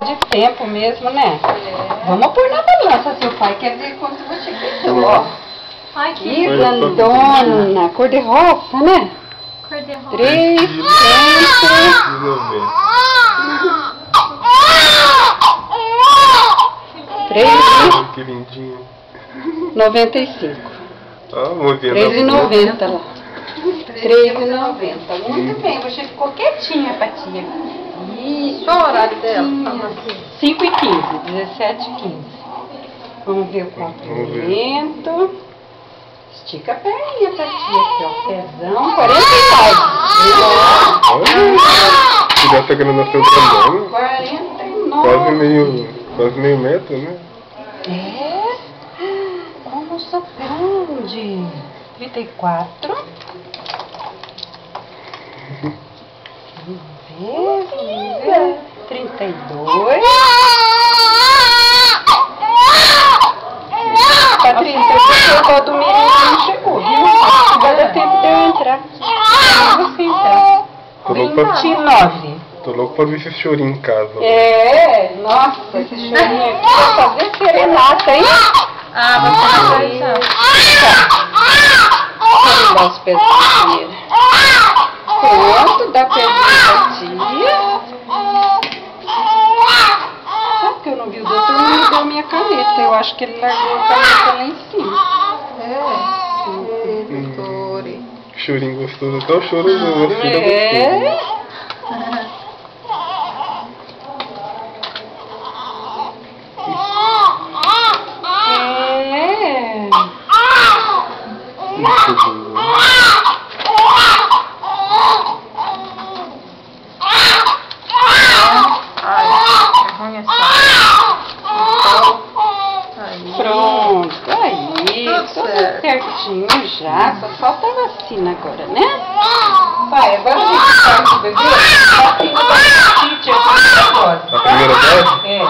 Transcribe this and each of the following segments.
De tempo mesmo, né? É. Vamos pôr na balança, seu pai quer ver quanto você pesou, ó. Ai, que grandona, cor de rosa, né? Cor de rosa. 300. Que lindinho. 95. Ó, 3,90 lá. 3,90. Muito bem, você ficou quietinha, Patinha. Isso, qual o horário dela? 5h15, 17h15. Vamos ver o comprimento. Estica a perninha, Patinha, aqui, ó. Pezão, 49. Você já tá querendo nascer o grandão, né? 49. Quase meio metro, né? É? Nossa, grande. 34. Vamos ver. 32. Patrícia, o pessoal do Mirim não chegou, viu? Vai dar tempo de eu entrar. Você entrar. 29. Tô louco pra ver esse chorinho em casa. É, nossa, esse chorinho aqui vai fazer serenata, hein? Ah, você vai fazer. Vou ligar os pés primeiro. Pronto, dá pezinho pra tia. Sabe que eu não vi? O doutor não me deu minha caneta. Eu acho que ele largou a caneta lá em cima. Doutor. Chorinho gostoso, até o choro do filho é. Pronto, aí, tudo certinho já, só falta a vacina agora, né? Pai, agora a gente faz o bebê, vacina da teacher, a primeira dose? É,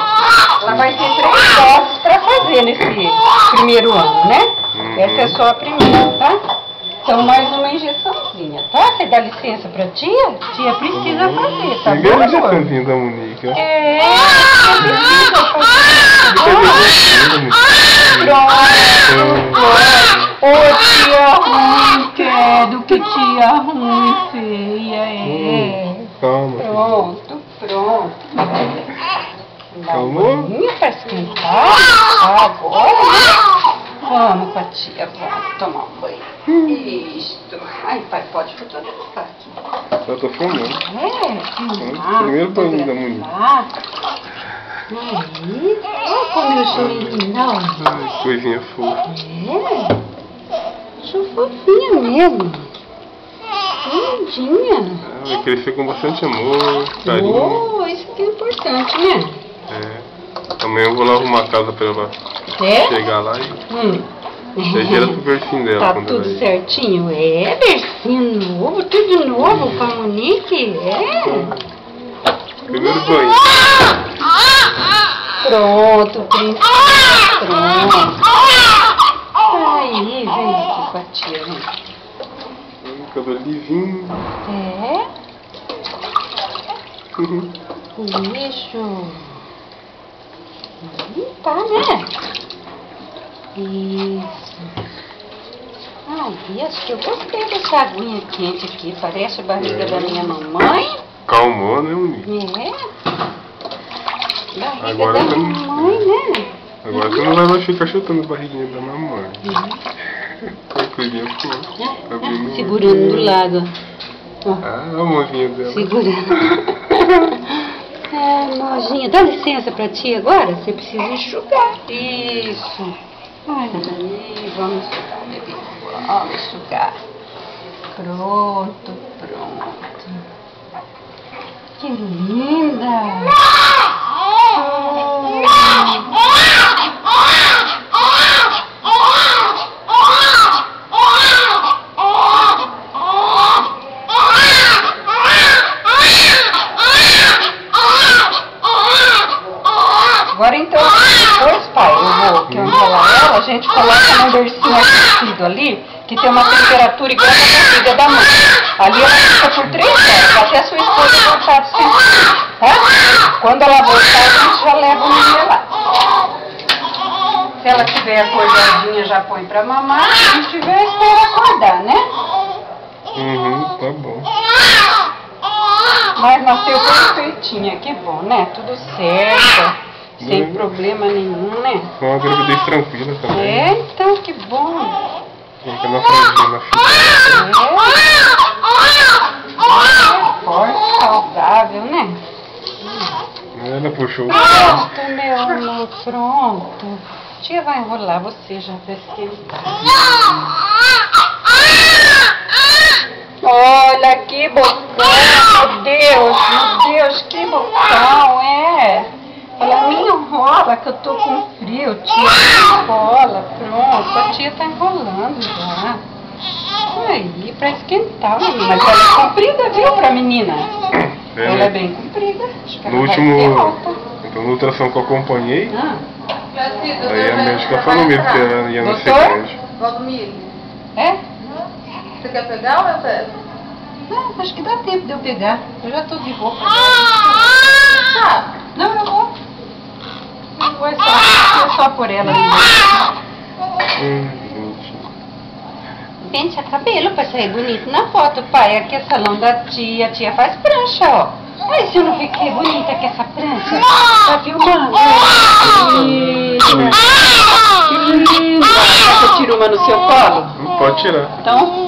ela vai ter 3 doses pra fazer nesse primeiro ano, né? Essa é só a primeira, tá? Então mais uma injeçãozinha, tá? Você dá licença pra tia? Tia precisa fazer, tá bom? Primeira injeçãozinha da Monique, ó. É, precisa fazer. Pronto. Ô, tia ruim, quero que tia ruim, feia, é. Calma. Pronto. Calma. Pra esquentar. Agora, né? Vamos com a tia, vamos tomar um banho. Isto. Ai, pai, pode fotografar aqui. Eu tô filmando. Primeiro banho da Monique. Aí, olha como eu sou linda. Ai, coisinha fofa. Sou fofinha mesmo. Lindinha. Vai crescer com bastante amor, carinho. Isso que é importante, né? Amanhã eu vou lá arrumar a casa pra ela chegar lá e chegar pro bercinho dela. Tá quando tudo ela certinho? Bercinho novo, tudo novo com a Monique? Primeiro banho. Pronto, princesa, pronto. Aí, vem aqui com a tia, vem. Cabelo lisinho. Isso. Tá, né? Isso. Ai, acho que eu gostei dessa aguinha quente aqui. Parece a barriga da minha mamãe. Calmou, né, Monique? Barriga agora da mamãe, né? Agora você não vai ficar chutando a barriguinha da mamãe. Coisinha fofa. Segurando do lado. A mãozinha dela. Segurando. Nojinha, dá licença pra tia agora? Você precisa enxugar. Isso. Aí, vamos enxugar, bebê. Vamos enxugar. Pronto. Que linda. Agora então, depois, pai, que eu enrolar ela, a gente coloca no bercinho aquecido ali, que tem uma temperatura igual a da barriga da mãe. Ali ela fica por 3 horas, até a sua esposa voltar a se sentir, tá? Quando ela voltar, a gente Se ela tiver acordadinha, já põe pra mamar. Se não tiver, espera acordar, né? Tá bom. Mas nasceu perfeitinha, que bom, né? Tudo certo, sem problema nenhum, né? Foi uma gravidez tranquila também. É, então, que bom. Fica na frente, na filha. É forte, saudável, né? Ela puxou o Pronto, meu amor, pronto. Tia vai enrolar você já pra esquentar. Olha que botão, meu Deus, que botão, é. Ela me enrola que eu tô com frio, tia, me enrola, pronto, a tia tá enrolando já. Aí, pra esquentar, menina, mas ela é comprida, viu, pra menina? Ela é bem comprida, acho que ela No vai último, ter alta. então, no ultrassom que eu acompanhei, aí a médica Vai falou mesmo que entrar. ela ia nascer Doutor? grande. Valdomiro, É? você quer pegar ou eu pego? Não, acho que dá tempo de eu pegar. Eu já tô de roupa. Tá. Não, eu vou. É só por ela. Gente. Pentear cabelo pra sair bonito na foto, pai. Aqui é salão da tia. A tia faz prancha, ó. Ai, se eu não fiquei bonita com essa prancha. Tá filmando? Que linda. Que linda. Quer que eu tire uma no seu colo? Não pode tirar. Então,